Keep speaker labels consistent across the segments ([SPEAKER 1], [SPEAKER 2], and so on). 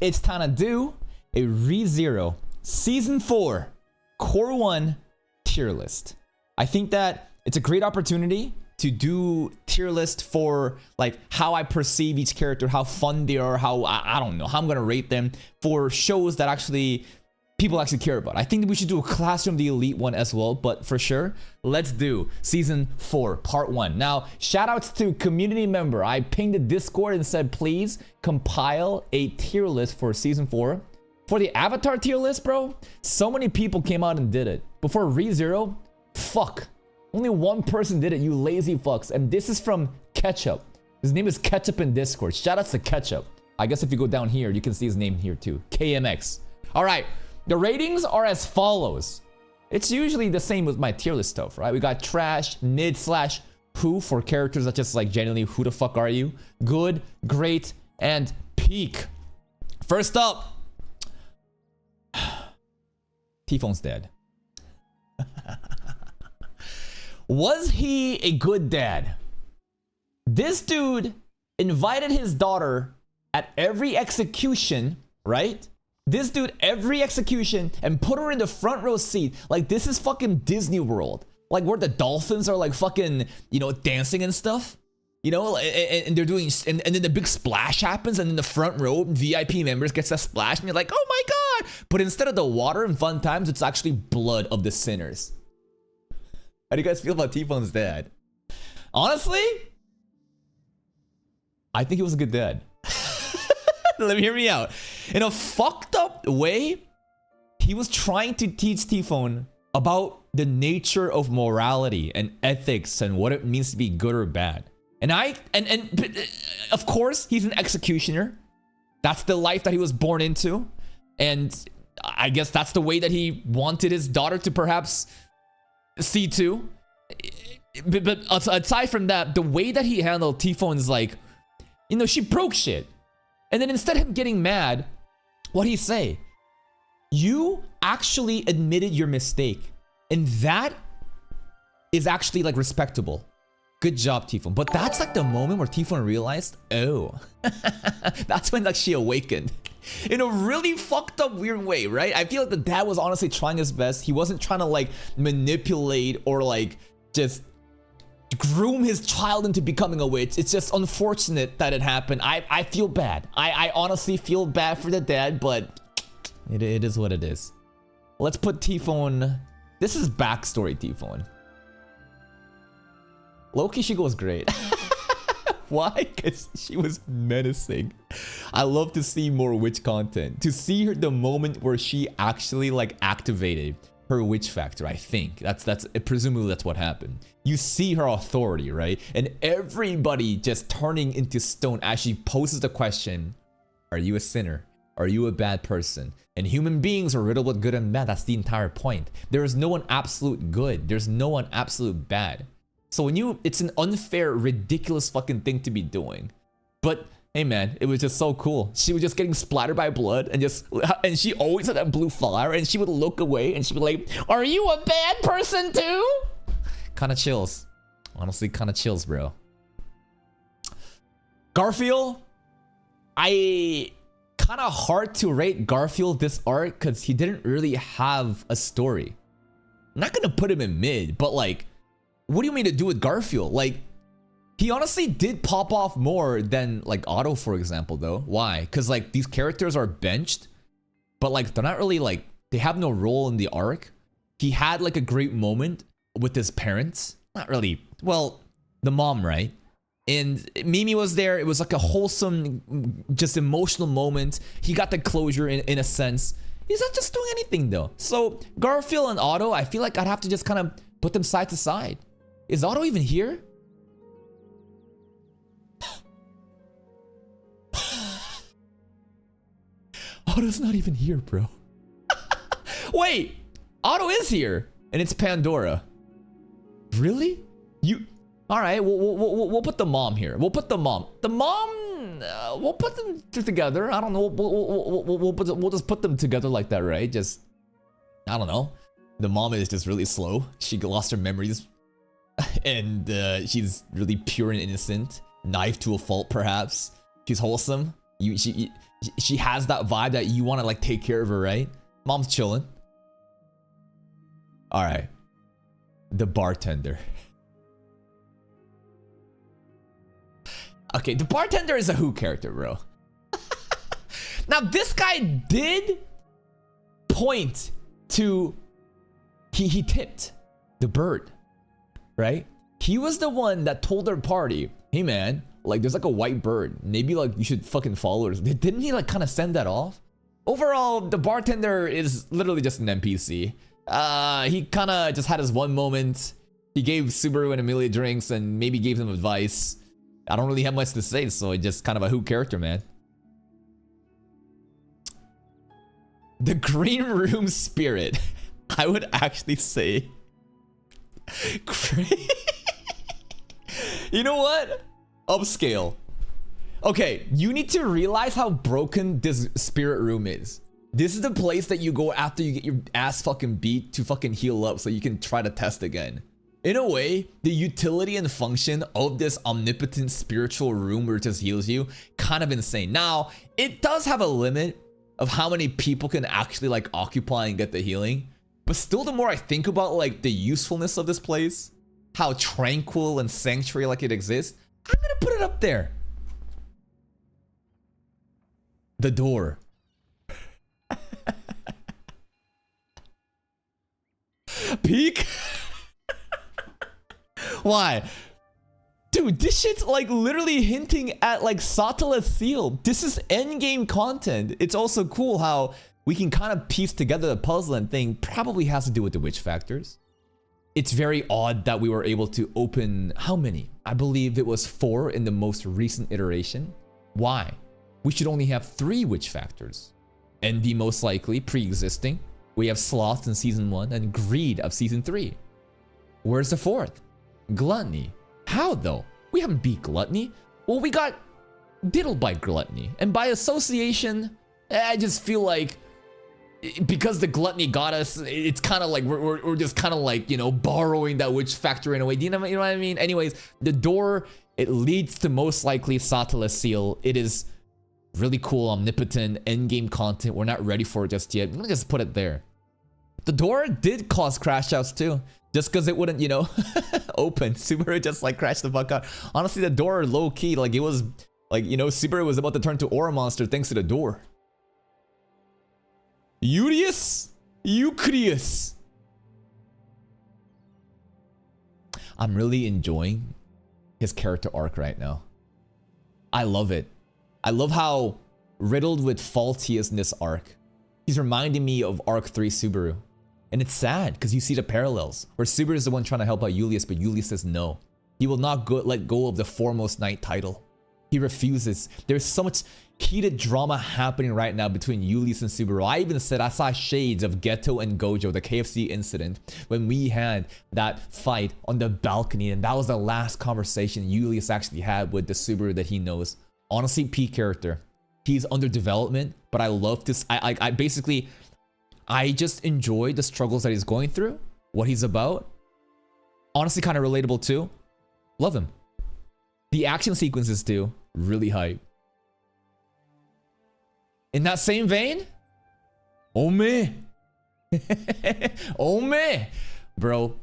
[SPEAKER 1] it's time to do a ReZero Season 4 Core 1 tier list. I think that it's a great opportunity to do tier list for like how I perceive each character, how fun they are, how I don't know, how I'm gonna rate them for shows that actually people actually care about. I think that we should do a Classroom of the Elite one as well, but for sure, let's do Season 4, Part 1. Now, shoutouts to community member. I pinged the Discord and said, please compile a tier list for Season 4. For the Avatar tier list, bro, so many people came out and did it. But for ReZero, fuck. Only one person did it, you lazy fucks. And this is from Ketchup. His name is Ketchup in Discord. Shoutouts to Ketchup. I guess if you go down here, you can see his name here too. KMX. All right. The ratings are as follows. It's usually the same with my tier list stuff, right? We got trash, mid slash who for characters that just like genuinely who the fuck are you? Good, great, and peak. First up, T-Phone's dead. Was he a good dad? This dude invited his daughter at every execution, right? This dude, every execution, and put her in the front row seat. Like, this is fucking Disney World. Like, where the dolphins are, like, fucking, you know, dancing and stuff. You know, and they're doing, and then the big splash happens, and in the front row, VIP members gets that splash, and you're like, oh my god! But instead of the water and fun times, it's actually blood of the sinners. How do you guys feel about T-Phone's dad? Honestly, I think he was a good dad. Let me hear me out. In a fucked up way, he was trying to teach T-Phone about the nature of morality and ethics and what it means to be good or bad. And of course, he's an executioner. That's the life that he was born into. And I guess that's the way that he wanted his daughter to perhaps see too. But aside from that, the way that he handled T-Phone is like, you know, she broke shit. And then instead of him getting mad, what'd he say? You actually admitted your mistake. And that is actually like respectable. Good job, T-Phone. But that's like the moment where T-Phone realized, oh, that's when like she awakened. In a really fucked up weird way, right? I feel like the dad was honestly trying his best. He wasn't trying to like manipulate or like just groom his child into becoming a witch. It's just unfortunate that it happened. I feel bad. I honestly feel bad for the dad, but it is what it is. Let's put T-Phone. This is backstory T-Phone. Loki, she goes great. Why? Because she was menacing. I love to see more witch content. To see her the moment where she actually like activated her witch factor, I think. That's presumably that's what happened. You see her authority, right? And everybody just turning into stone as she poses the question, are you a sinner? Are you a bad person? And human beings are riddled with good and bad. That's the entire point. There is no one absolute good. There's no one absolute bad. So when it's an unfair, ridiculous fucking thing to be doing. But hey man, it was just so cool. She was just getting splattered by blood and she always had that blue fire and she would look away and she'd be like, are you a bad person too? Kinda chills. Honestly, kinda chills, bro. Garfield, kinda hard to rate Garfield this arc because he didn't really have a story. I'm not gonna put him in mid, but like, what do you mean to do with Garfield? Like, he honestly did pop off more than like Otto, for example, though. Why? Because like these characters are benched, but like they're not really like, they have no role in the arc. He had like a great moment with his parents. Not really, well, the mom, right? And Mimi was there. It was like a wholesome, just emotional moment. He got the closure in a sense. He's not just doing anything though. So Garfield and Otto, I feel like I'd have to just kind of put them side to side. Is Otto even here? Otto's not even here, bro. Wait, Otto is here, and it's Pandora. Really? All right, we'll put the mom here. We'll put the mom. The mom, we'll put them together. I don't know. We'll just put them together like that, right? Just, I don't know. The mom is just really slow. She lost her memories. And she's really pure and innocent. Naive to a fault, perhaps. She's wholesome. She has that vibe that you want to like take care of her, right? Mom's chilling. All right. The bartender. Okay, the bartender is a who character, bro. Now, this guy did point to... He tipped the bird, right? He was the one that told their party, hey man, like there's like a white bird. Maybe like you should fucking follow it. Didn't he like kind of send that off? Overall, the bartender is literally just an NPC. He kind of just had his one moment. He gave Subaru and Emilia drinks and maybe gave them advice. I don't really have much to say, so it's just kind of a who character, man. The green room spirit. I would actually say... You know what? Upscale. Okay, you need to realize how broken this spirit room is. This is the place that you go after you get your ass fucking beat to fucking heal up so you can try to test again. In a way, the utility and function of this omnipotent spiritual room where it just heals you, kind of insane. Now, it does have a limit of how many people can actually like occupy and get the healing. But still, the more I think about like the usefulness of this place, how tranquil and sanctuary like it exists, I'm gonna put it up there. The door. Peak? Why? Dude, this shit's like literally hinting at like Satala's seal. This is endgame content. It's also cool how we can kind of piece together the puzzle and thing probably has to do with the witch factors. It's very odd that we were able to open how many? I believe it was 4 in the most recent iteration. Why? We should only have 3 witch factors. Envy most likely, pre-existing. We have sloth in season 1 and greed of season 3. Where's the 4th? Gluttony. How though? We haven't beat gluttony. Well, we got diddled by gluttony. And by association, I just feel like because the gluttony got us, it's kind of like we're just kind of like, you know, borrowing that witch factor in a way. Do you know what I mean? Anyways, the door, it leads to most likely Satala's seal. It is really cool, omnipotent, endgame content. We're not ready for it just yet. I'm gonna just put it there. The door did cause crash outs too. Just because it wouldn't, you know, open. Subaru just like crashed the fuck out. Honestly, the door low key, like it was, like, you know, Subaru was about to turn to Aura Monster thanks to the door. Euryus? Eucreus. I'm really enjoying his character arc right now. I love it. I love how riddled with faults he is in this arc. He's reminding me of Arc 3 Subaru. And it's sad because you see the parallels where Subaru is the one trying to help out Julius, but Julius says no. He will not let go of the Foremost Knight title. He refuses. There's so much heated drama happening right now between Julius and Subaru. I even said I saw shades of Geto and Gojo, the KFC incident, when we had that fight on the balcony, and that was the last conversation Julius actually had with the Subaru that he knows. Honestly, peak character. He's under development, but I love this. I just enjoy the struggles that he's going through, what he's about. Honestly, kind of relatable too. Love him. The action sequences too, really hype. In that same vein, Ome. Ome. Bro,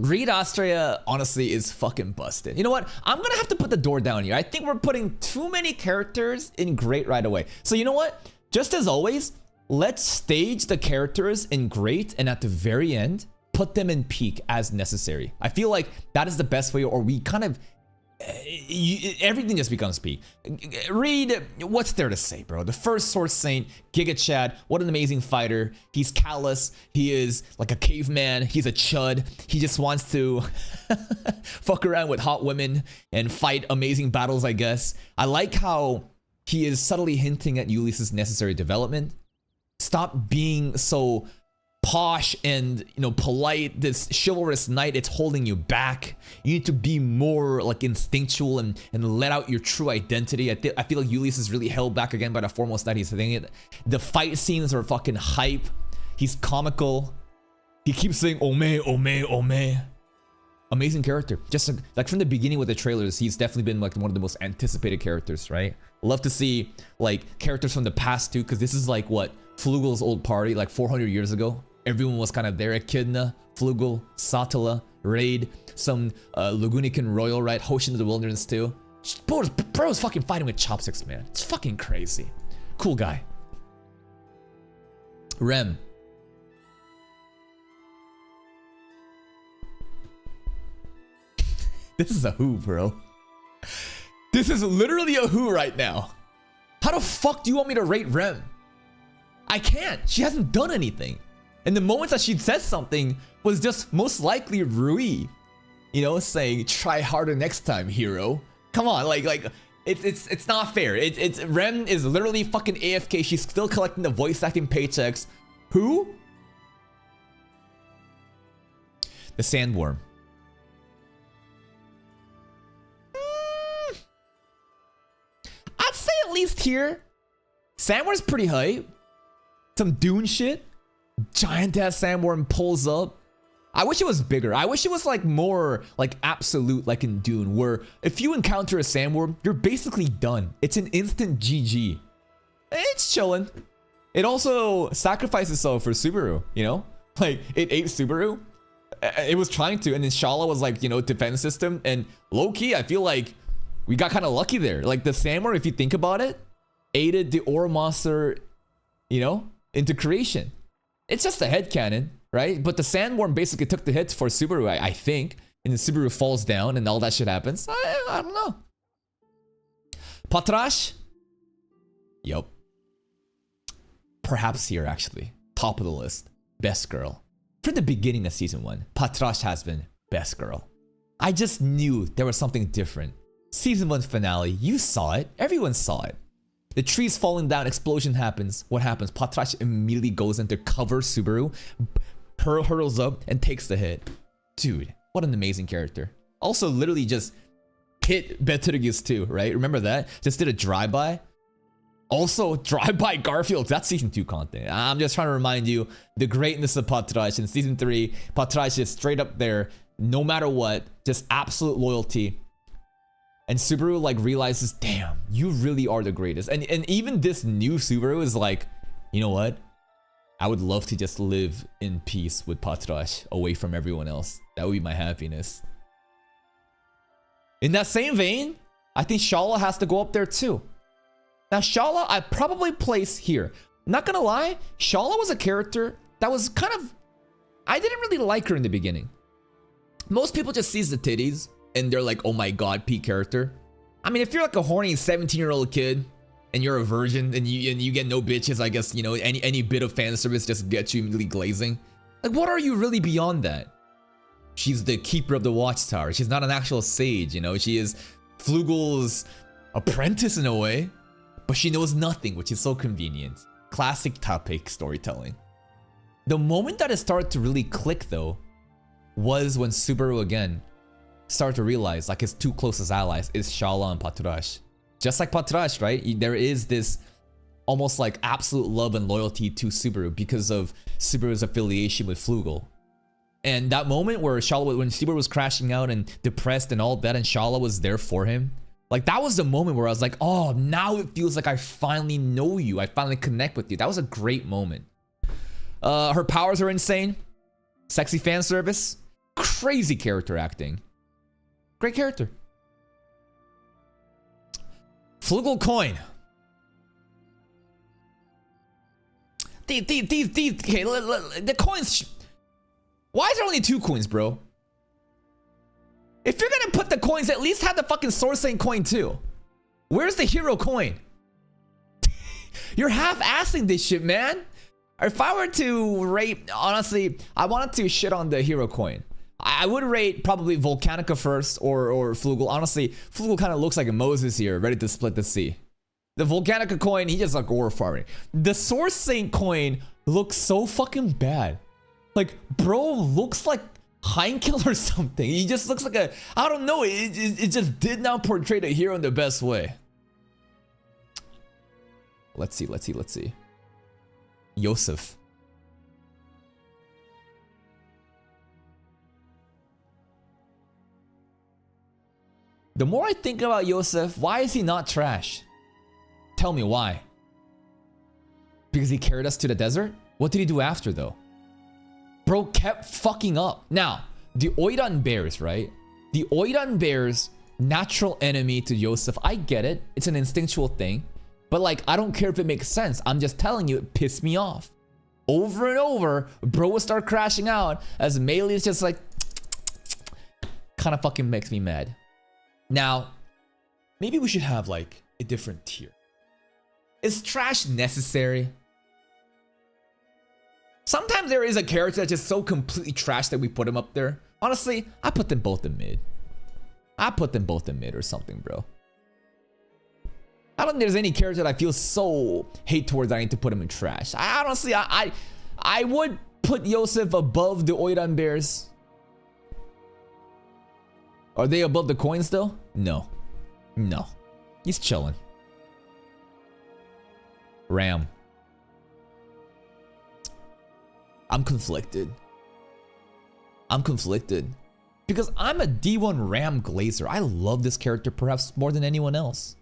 [SPEAKER 1] Greed Austria honestly is fucking busted. You know what? I'm gonna have to put the door down here. I think we're putting too many characters in Great right away. So you know what? Just as always, let's stage the characters in Great and at the very end, put them in Peak as necessary. I feel like that is the best way, or we kind of, everything just becomes Peak. Reed, what's there to say, bro? The first Sword Saint, Giga Chad, what an amazing fighter. He's callous. He is like a caveman. He's a chud. He just wants to fuck around with hot women and fight amazing battles, I guess. I like how he is subtly hinting at Julius's necessary development. Stop being so posh and, you know, polite. This chivalrous knight, it's holding you back. You need to be more like instinctual and let out your true identity. I feel like Julius is really held back again by the Foremost Knight. He's hitting it. The fight scenes are fucking hype. He's comical. He keeps saying Ome, Ome, Ome. Amazing character. Just like from the beginning with the trailers, he's definitely been like one of the most anticipated characters, right? Love to see like characters from the past too, because this is like what Flugel's old party, like 400 years ago. Everyone was kind of there. Echidna, Flugel, Satala, Raid, some Lagunican royal, right? Hoshin of the Wilderness too. Bro's fucking fighting with chopsticks, man. It's fucking crazy. Cool guy. Rem. This is a who, bro. This is literally a who right now. How the fuck do you want me to rate Rem? I can't. She hasn't done anything. And the moments that she said something was just most likely Rui, you know, saying try harder next time, hero. Come on, like it's not fair. It's Rem is literally fucking AFK. She's still collecting the voice acting paychecks. Who? The Sandworm. I'd say at least here, Sandworm's pretty hype. Some Dune shit. Giant ass Sandworm pulls up. I wish it was bigger. I wish it was like more like absolute, like in Dune, where if you encounter a Sandworm, you're basically done. It's an instant GG. It's chilling. It also sacrificed itself for Subaru, you know? Like, it ate Subaru. It was trying to, and then Shala was like, you know, defense system. And low-key, I feel like we got kind of lucky there. Like, the Sandworm, if you think about it, aided the Ore Monster, you know, into creation. It's just a headcanon, right? But the Sandworm basically took the hits for Subaru, I think. And then Subaru falls down and all that shit happens. I don't know. Patrash? Yup. Perhaps here, actually. Top of the list. Best girl. From the beginning of season 1, Patrash has been best girl. I just knew there was something different. Season 1 finale, you saw it. Everyone saw it. The tree's falling down, explosion happens. What happens? Patrash immediately goes in to cover Subaru, hurtles up, and takes the hit. Dude, what an amazing character. Also, literally just hit Betelgeuse too, right? Remember that? Just did a drive-by. Also, drive-by Garfield. That's season 2 content. I'm just trying to remind you the greatness of Patrash. In season 3, Patrash is straight up there, no matter what, just absolute loyalty. And Subaru like realizes, damn, you really are the greatest. And even this new Subaru is like, you know what? I would love to just live in peace with Patrash, away from everyone else. That would be my happiness. In that same vein, I think Shala has to go up there too. Now Shala, I probably place here. Not gonna lie, Shala was a character that was kind of, I didn't really like her in the beginning. Most people just sees the titties and they're like, oh my god, peak character. I mean, if you're like a horny 17-year-old kid and you're a virgin and you get no bitches, I guess, you know, any bit of fan service just gets you immediately glazing. Like, what are you really beyond that? She's the keeper of the watchtower. She's not an actual sage, you know. She is Flugel's apprentice in a way, but she knows nothing, which is so convenient. Classic topic storytelling. The moment that it started to really click, though, was when Subaru again started to realize like his two closest allies is Shala and Patrash. Just like Patrash, right? There is this almost like absolute love and loyalty to Subaru because of Subaru's affiliation with Flugel. And that moment where Shala, when Subaru was crashing out and depressed and all that, and Shala was there for him, like that was the moment where I was like, oh, now it feels like I finally know you. I finally connect with you. That was a great moment. Her powers are insane. Sexy fan service. Crazy character acting. Great character. Flugel coin. These, okay, the coins. Why is there only 2 coins, bro? If you're gonna put the coins, at least have the fucking Sword Saint coin too. Where's the hero coin? You're half-assing this shit, man. If I were to rate, honestly, I wanted to shit on the hero coin. I would rate probably Volcanica first or Flugel. Honestly, Flugel kind of looks like a Moses here, ready to split the sea. The Volcanica coin, he just like ore farming. The Source Saint coin looks so fucking bad. Like, bro looks like Heinkel or something. He just looks like a, I don't know, it just did not portray the hero in the best way. Let's see. Yosef. The more I think about Yosef, why is he not trash? Tell me why. Because he carried us to the desert? What did he do after though? Bro kept fucking up. Now, the Oiran bears, right? The Oiran bears, natural enemy to Yosef. I get it. It's an instinctual thing. But like, I don't care if it makes sense. I'm just telling you, it pissed me off. Over and over, bro would start crashing out as Melee is just like, kind of fucking makes me mad. Now, maybe we should have like a different tier. Is trash necessary? Sometimes there is a character that's just so completely trash that we put him up there. Honestly, I put them both in mid. I put them both in mid or something, bro. I don't think there's any character that I feel so hate towards that I need to put him in trash. Honestly, I would put Yosef above the Oiran bears. Are they above the coins though? No. No. He's chilling. Ram. I'm conflicted. I'm conflicted. Because I'm a D1 Ram Glazer. I love this character perhaps more than anyone else.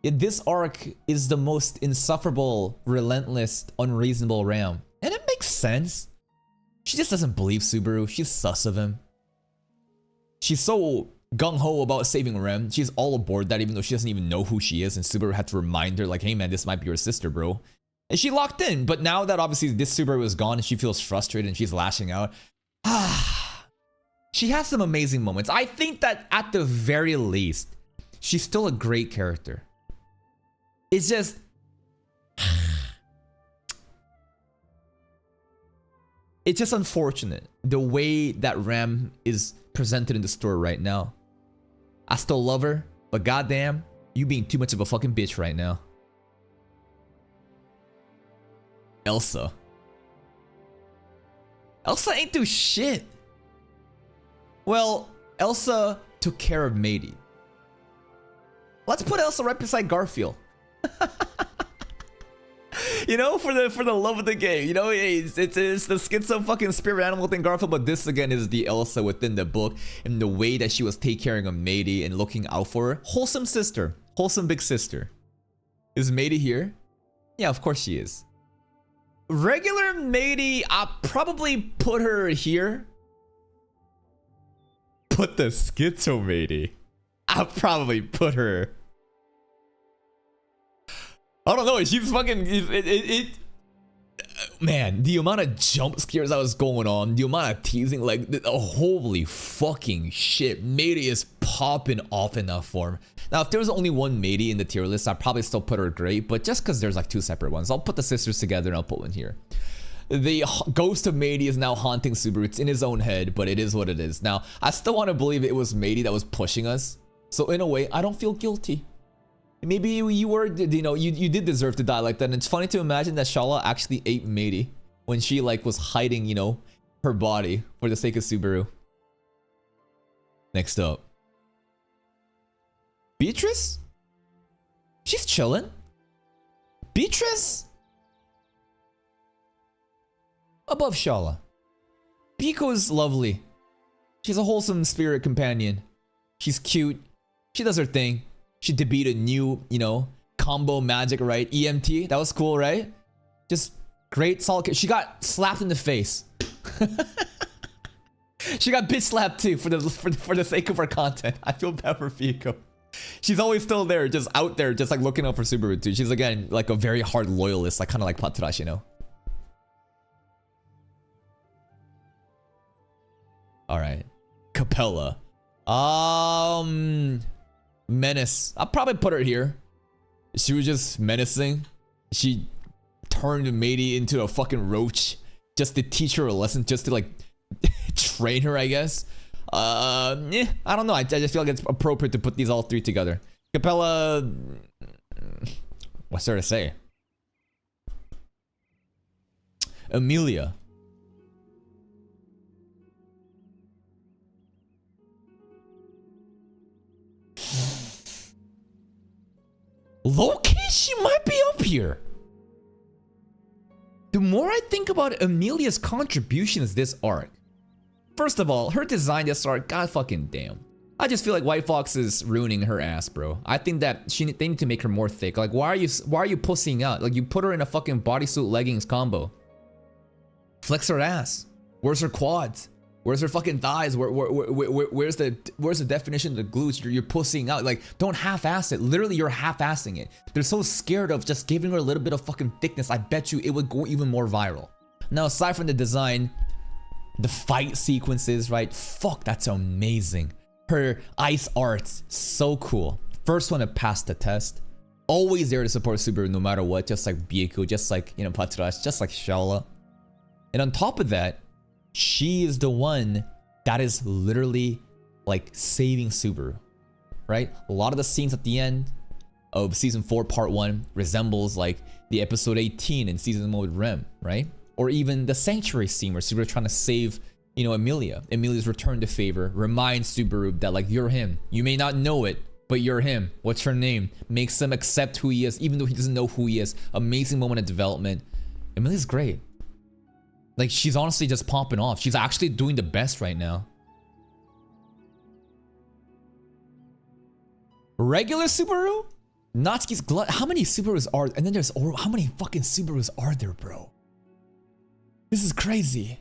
[SPEAKER 1] Yet this arc is the most insufferable, relentless, unreasonable Ram. And it makes sense. She just doesn't believe Subaru. She's sus of him. She's so gung-ho about saving Rem. She's all aboard that even though she doesn't even know who she is. And Subaru had to remind her like, hey man, this might be your sister, bro. And she locked in. But now that obviously this Subaru is gone and she feels frustrated and she's lashing out. She has some amazing moments. I think that at the very least, she's still a great character. It's just... It's just unfortunate the way that Ram is presented in the story right now. I still love her, but goddamn, you being too much of a fucking bitch right now. Elsa. Elsa ain't do shit. Well, Elsa took care of Matey. Let's put Elsa right beside Garfield. You know, for the love of the game, you know, it's the schizo fucking spirit animal thing, Garfield, but this again is the Elsa within the book and the way that she was taking care of Matey and looking out for her. Wholesome sister, wholesome big sister. Is Matey here? Yeah, of course she is. Regular Matey, I'll probably put her here. Put the schizo Matey. I'll probably put her. I don't know. She's fucking. Man, the amount of jump scares that was going on, the amount of teasing, like, holy fucking shit. Matey is popping off in that form. Now, if there was only one Matey in the tier list, I'd probably still put her great, but just because there's like two separate ones, I'll put the sisters together and I'll put one here. The ghost of Matey is now haunting Subaru. It's in his own head, but it is what it is. Now, I still want to believe it was Matey that was pushing us. So in a way, I don't feel guilty. Maybe you were, you know, you did deserve to die like that. And it's funny to imagine that Shala actually ate Matey when she like was hiding, you know, her body for the sake of Subaru. Next up. Beatrice? She's chilling. Beatrice? Above Shala. Biko's lovely. She's a wholesome spirit companion. She's cute. She does her thing. She debuted a new, you know, combo magic, right? EMT. That was cool, right? Just great, solid. She got slapped in the face. She got bitch slapped too for the sake of her content. I feel bad for Biko. She's always still there, just out there, just like looking out for Subaru too. She's again like a very hard loyalist, like kind of like Patras, you know. All right, Capella. Menace. I'll probably put her here. She was just menacing. She turned Matey into a fucking roach just to teach her a lesson, just to like train her, I guess. I don't know. I just feel like it's appropriate to put these all three together. Capella. What's there to say? Emilia. Loki, she might be up here. The more I think about Emilia's contributions this arc. First of all, her design this arc, god fucking damn. I just feel like White Fox is ruining her ass, bro. I think that they need to make her more thick. Like, why are you pussying out? Like, you put her in a fucking bodysuit leggings combo. Flex her ass. Where's her quads? Where's her fucking thighs? Where's the definition of the glutes? You're pussying out. Like, don't half-ass it. Literally, you're half-assing it. They're so scared of just giving her a little bit of fucking thickness. I bet you it would go even more viral. Now, aside from the design, the fight sequences, right? Fuck, that's amazing. Her ice arts, so cool. First one to pass the test. Always there to support Subaru no matter what, just like Byaku, just like, you know, Patras, just like Shaola. And on top of that, she is the one that is literally like saving Subaru, right? A lot of the scenes at the end of season 4 part 1 resembles like the episode 18 in season 1 with Rem, right? Or even the sanctuary scene where Subaru trying to save, you know, Emilia. Emilia's return to favor reminds Subaru that like, you're him. You may not know it, but you're him. What's her name? Makes him accept who he is, even though he doesn't know who he is. Amazing moment of development. Emilia's great. Like, she's honestly just popping off. She's actually doing the best right now. Regular Subaru? Natsuki's Glut. How many Subarus are, and then there's, how many fucking Subarus are there, bro? This is crazy.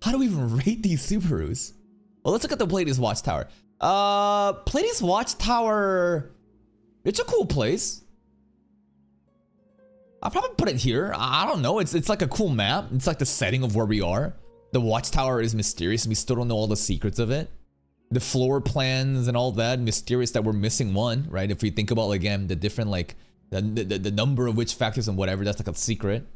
[SPEAKER 1] How do we even rate these Subarus? Well, let's look at the Pleiades Watchtower. Pleiades Watchtower, it's a cool place. I'll probably put it here. I don't know. It's like a cool map. It's like the setting of where we are. The Watchtower is mysterious. We still don't know all the secrets of it. The floor plans and all that, mysterious that we're missing one, right? If we think about, again, the different, like, the number of witch factors and whatever, that's like a secret.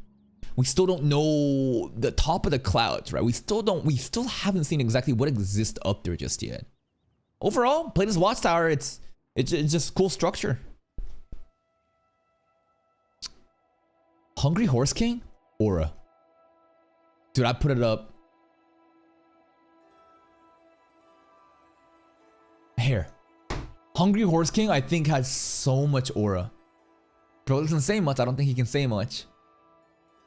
[SPEAKER 1] We still don't know the top of the clouds, right? We still haven't seen exactly what exists up there just yet. Overall, Pleiades Watchtower, it's just cool structure. Hungry Horse King? Aura. Dude, I put it up. Here. Hungry Horse King, I think, has so much aura. Bro doesn't say much. I don't think he can say much.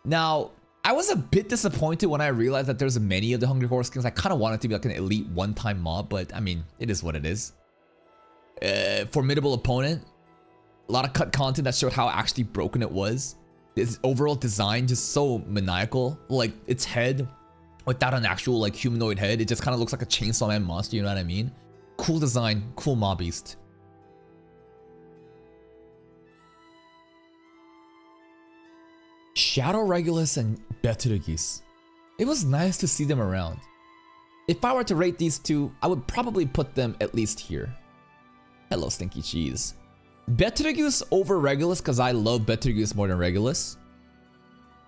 [SPEAKER 1] Now, I was a bit disappointed when I realized that there's many of the Hungry Horse Kings. I kind of wanted to be like an elite one-time mob, but I mean, it is what it is. Formidable opponent. A lot of cut content that showed how actually broken it was. Its overall design just so maniacal. Like, its head, without an actual like humanoid head, it just kind of looks like a Chainsaw Man monster, you know what I mean? Cool design, cool mob beast. Shadow Regulus and Betelgeuse. It was nice to see them around. If I were to rate these two, I would probably put them at least here. Hello, Stinky Cheese. Betelgeuse over Regulus because I love Betelgeuse more than Regulus.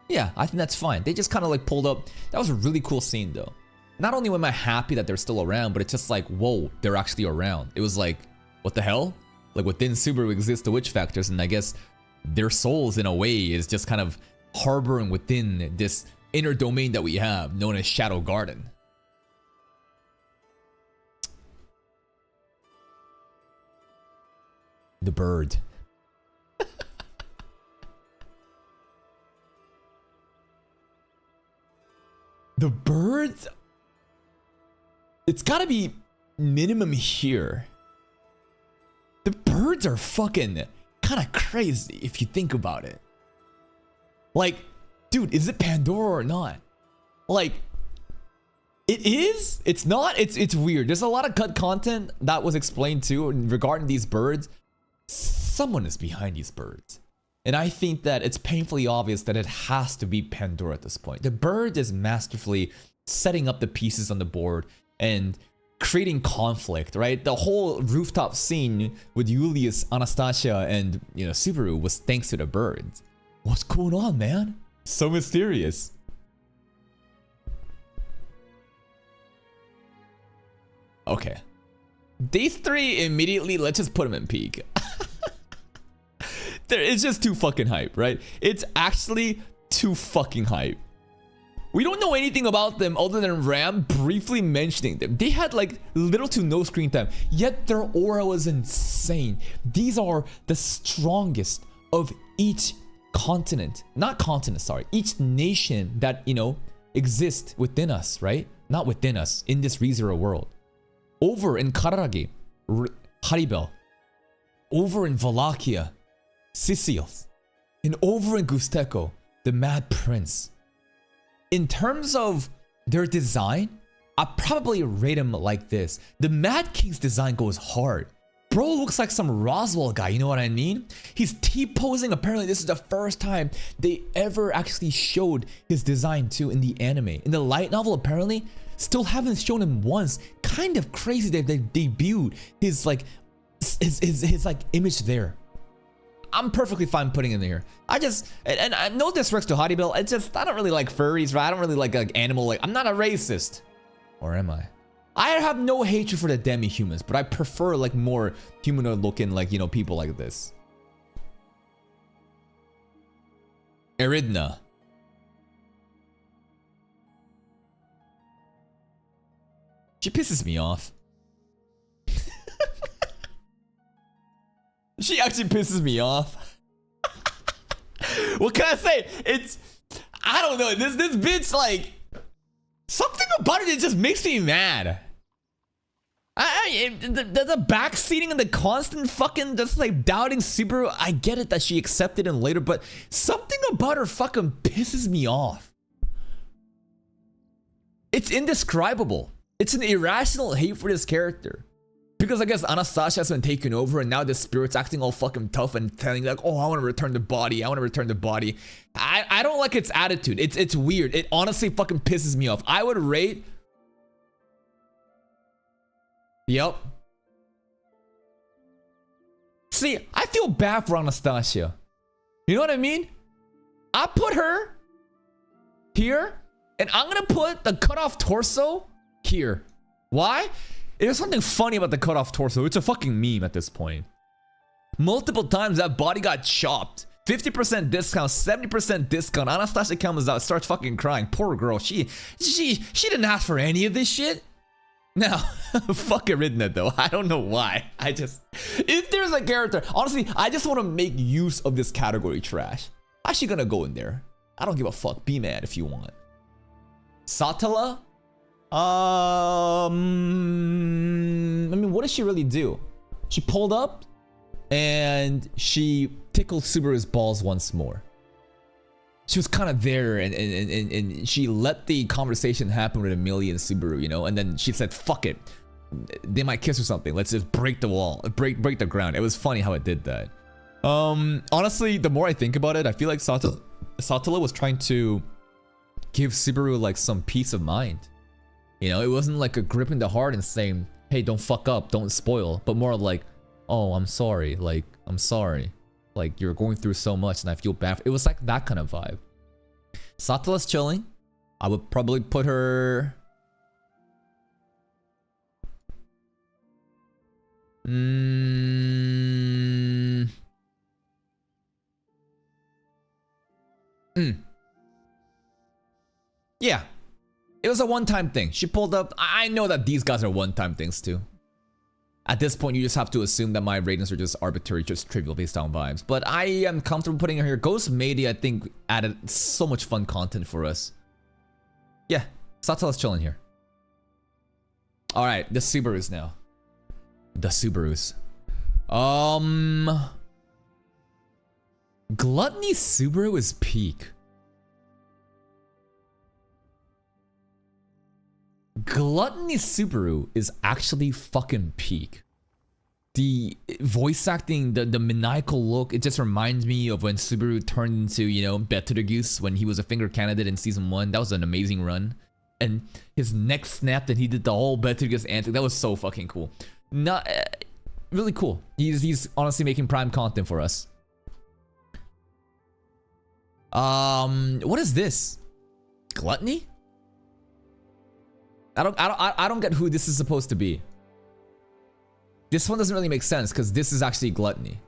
[SPEAKER 1] Yeah, I think that's fine. They just kind of like pulled up. That was a really cool scene though. Not only am I happy that they're still around, but it's just like, whoa, they're actually around. It was like, what the hell? Like, within Subaru exists the witch factors, and I guess their souls in a way is just kind of harboring within this inner domain that we have known as Shadow Garden. The bird. The birds, it's gotta be minimum here. The birds are fucking kind of crazy if you think about it. Like, dude, is it Pandora or not? Like, it is? It's not? It's weird. There's a lot of cut content that was explained too regarding these birds. Someone is behind these birds. And I think that it's painfully obvious that it has to be Pandora at this point. The bird is masterfully setting up the pieces on the board and creating conflict, right? The whole rooftop scene with Julius, Anastasia, and, you know, Subaru was thanks to the birds. What's going on, man? So mysterious. Okay. These three immediately, let's just put them in peak. It's just too fucking hype, right? It's actually too fucking hype. We don't know anything about them other than Ram briefly mentioning them. They had like little to no screen time, yet their aura was insane. These are the strongest of each continent. Not continent, sorry. Each nation that, you know, exists within us, right? Not within us, in this ReZero world. Over in Kararagi, Haribel. Over in Wallachia, Sicilios. And over in Gusteko, the Mad Prince. In terms of their design, I'd probably rate him like this. The Mad King's design goes hard. Bro looks like some Roswell guy, you know what I mean? He's T-posing. Apparently this is the first time they ever actually showed his design too in the anime. In the light novel, apparently, still haven't shown him once. Kind of crazy that they debuted his like image there. I'm perfectly fine putting it in here. And no disrespect to Haribel, it's just, I don't really like furries, right? I don't really like animal, like, I'm not a racist. Or am I? I have no hatred for the demi-humans, but I prefer like more humanoid looking, like, you know, people like this. Eridna. She pisses me off. She actually pisses me off. What can I say? I don't know. This bitch, like, something about it just makes me mad. The backseating and the constant fucking just like doubting Subaru. I get it that she accepted him later, but something about her fucking pisses me off. It's indescribable. It's an irrational hate for this character. Because I guess Anastasia has been taken over and now the spirit's acting all fucking tough and telling like, oh, I want to return the body. I want to return the body. I don't like its attitude. It's weird. It honestly fucking pisses me off. I would rate... Yep. See, I feel bad for Anastasia. You know what I mean? I put her here and I'm going to put the cut off torso here. Why? There's something funny about the cut off torso. It's a fucking meme at this point. Multiple times that body got chopped. 50% discount, 70% discount. Anastasia comes out, starts fucking crying. Poor girl. She didn't ask for any of this shit. Now, fuck Eridna though. I don't know why. If there's a character, honestly, I just want to make use of this category trash. Actually gonna go in there. I don't give a fuck. Be mad if you want. Satala? I mean, what did she really do? She pulled up and she tickled Subaru's balls once more. She was kind of there and she let the conversation happen with Emilia and Subaru, you know, and then she said, fuck it. They might kiss or something. Let's just break the wall, break the ground. It was funny how it did that. Honestly, the more I think about it, I feel like Satala was trying to give Subaru like some peace of mind. You know, it wasn't like a grip in the heart and saying, hey, don't fuck up, don't spoil, but more like, oh, I'm sorry, like, I'm sorry. Like, you're going through so much and I feel bad. It was like that kind of vibe. Satala's chilling. I would probably put her... Yeah. It was a one-time thing. She pulled up. I know that these guys are one-time things too. At this point, you just have to assume that my ratings are just arbitrary, just trivial based on vibes. But I am comfortable putting her here. Ghost Mady, I think, added so much fun content for us. Yeah, Satala's chilling here. Alright, the Subarus now. The Subarus. Gluttony Subaru is peak. Gluttony Subaru is actually fucking peak. The voice acting, the maniacal look, it just reminds me of when Subaru turned into, you know, Betelgeuse when he was a finger candidate in season 1. That was an amazing run. And his neck snapped and he did the whole Betelgeuse antic. That was so fucking cool. Not really cool. He's honestly making prime content for us. What is this? Gluttony? I don't get who this is supposed to be. This one doesn't really make sense because this is actually Gluttony.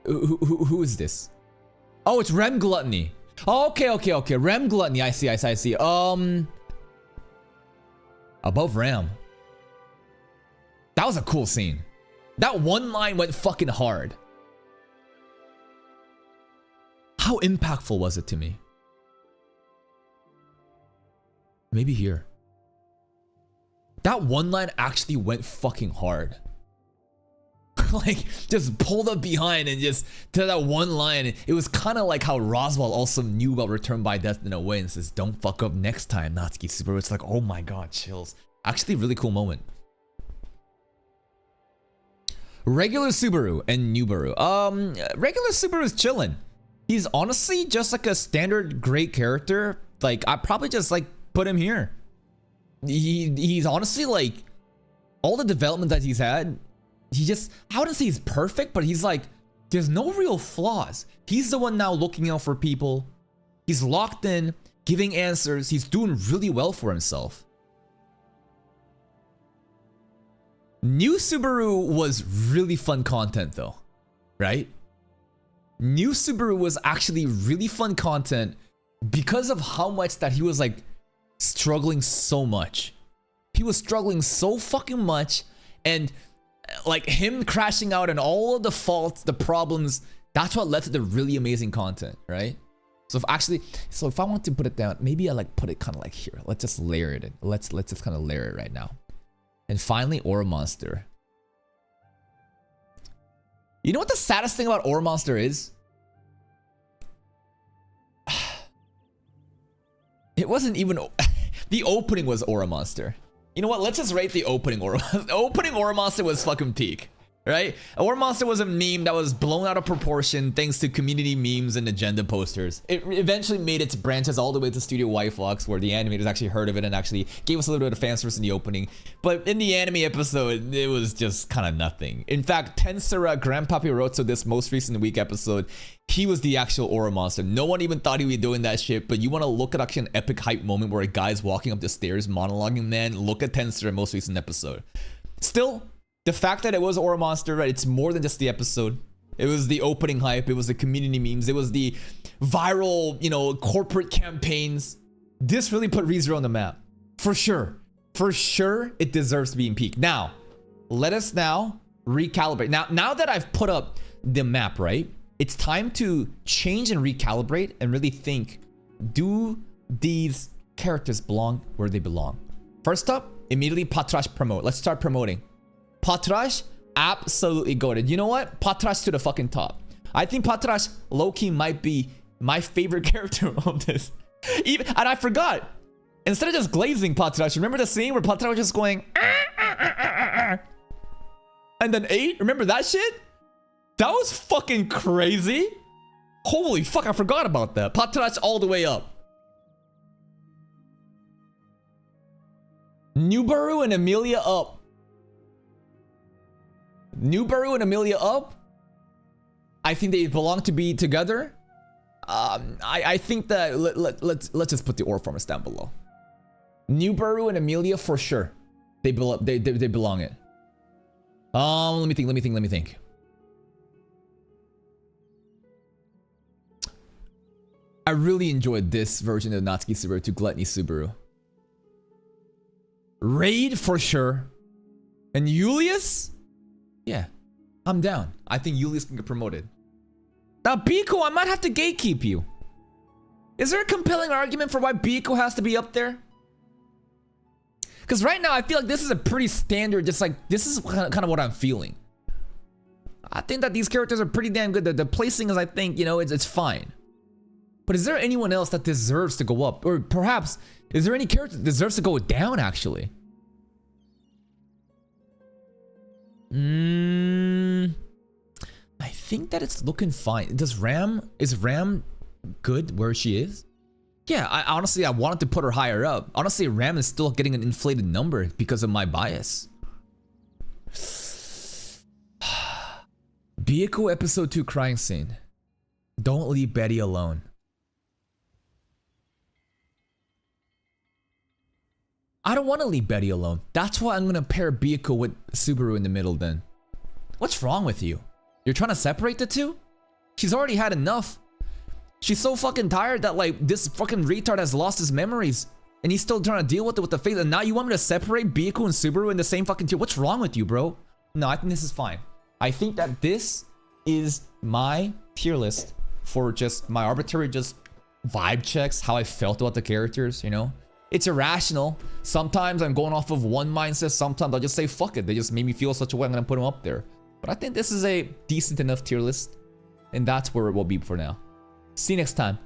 [SPEAKER 1] Who is this? Oh, it's Rem Gluttony. Oh, okay. Rem Gluttony. I see. Above Ram. That was a cool scene. That one line went fucking hard. How impactful was it to me? Maybe here. That one line actually went fucking hard. like just pulled up behind and just to that one line. It was kind of like how Roswaal also knew about Return by Death in a way and says, "Don't fuck up next time, Natsuki Subaru." It's like, oh my god, chills. Actually, really cool moment. Regular Subaru and Nubaru. Regular Subaru is chilling. He's honestly just like a standard great character. Like, I probably just like put him here. He's honestly like all the development that he's had. He just, I wouldn't say he's perfect, but he's like, there's no real flaws. He's the one now looking out for people. He's locked in, giving answers. He's doing really well for himself. New Subaru was really fun content though, right? New Subaru was actually really fun content because of how much that he was like struggling so much. He was struggling so fucking much, and like him crashing out and all of the faults, the problems, that's what led to the really amazing content, right? So if I want to put it down, maybe I like put it kind of like here. Let's just layer it in. Let's just kind of layer it right now. And finally, Ore Monster. You know what the saddest thing about Ore Monster is? It wasn't even the opening was Ore Monster. You know what? Let's just rate the opening Ore. The opening Ore Monster was fucking peak, right? Ore Monster was a meme that was blown out of proportion thanks to community memes and agenda posters. It eventually made its branches all the way to Studio White Fox, where the animators actually heard of it and actually gave us a little bit of fan service in the opening. But in the anime episode, it was just kind of nothing. In fact, Tensura Grandpapi Rotso, this most recent week episode, he was the actual Ore Monster. No one even thought he'd be doing that shit, but you want to look at actually an epic hype moment where a guy's walking up the stairs monologuing, man, look at Tensura most recent episode. Still, the fact that it was Ore Monster, right, it's more than just the episode. It was the opening hype, it was the community memes, it was the viral, you know, corporate campaigns. This really put ReZero on the map. For sure. For sure, it deserves to be in peak. Now, let us now recalibrate. Now that I've put up the map, right, it's time to change and recalibrate and really think, do these characters belong where they belong? First up, immediately Patrash promote. Let's start promoting. Patrash, absolutely goated. You know what? Patrash to the fucking top. I think Patrash low-key might be my favorite character of this. And I forgot. Instead of just glazing Patrash, remember the scene where Patrash was just going and then 8? Remember that shit? That was fucking crazy. Holy fuck, I forgot about that. Patrash all the way up. Nubaru and Emilia up. Nubaru and Emilia up. I think they belong to be together. I think that let's just put the ore farmers down below. Nubaru and Emilia for sure. They belong it. Let me think. I really enjoyed this version of Natsuki Subaru to Gluttony Subaru. Raid for sure. And Julius? Yeah, I'm down. I think Julius can get promoted. Now, Biko, I might have to gatekeep you. Is there a compelling argument for why Biko has to be up there? Because right now, I feel like this is a pretty standard, just like, this is kind of what I'm feeling. I think that these characters are pretty damn good. The placing is, I think, you know, it's fine. But is there anyone else that deserves to go up? Or perhaps, is there any character that deserves to go down, actually? I think that it's looking fine. Is Ram good where she is? Yeah, honestly, I wanted to put her higher up. Honestly, Ram is still getting an inflated number because of my bias. Byakuya episode 2 crying scene. Don't leave Betty alone. I don't want to leave Betty alone. That's why I'm gonna pair Byakuya with Subaru in the middle then. What's wrong with you? You're trying to separate the two? She's already had enough. She's so fucking tired that like this fucking retard has lost his memories and he's still trying to deal with it with the face, and now you want me to separate Byakuya and Subaru in the same fucking tier? What's wrong with you, bro? No, I think this is fine. I think that this is my tier list for just my arbitrary just vibe checks, how I felt about the characters, you know? It's irrational. Sometimes I'm going off of one mindset, sometimes I'll just say fuck it. They just made me feel such a way, I'm gonna put them up there. But I think this is a decent enough tier list. And that's where it will be for now. See you next time.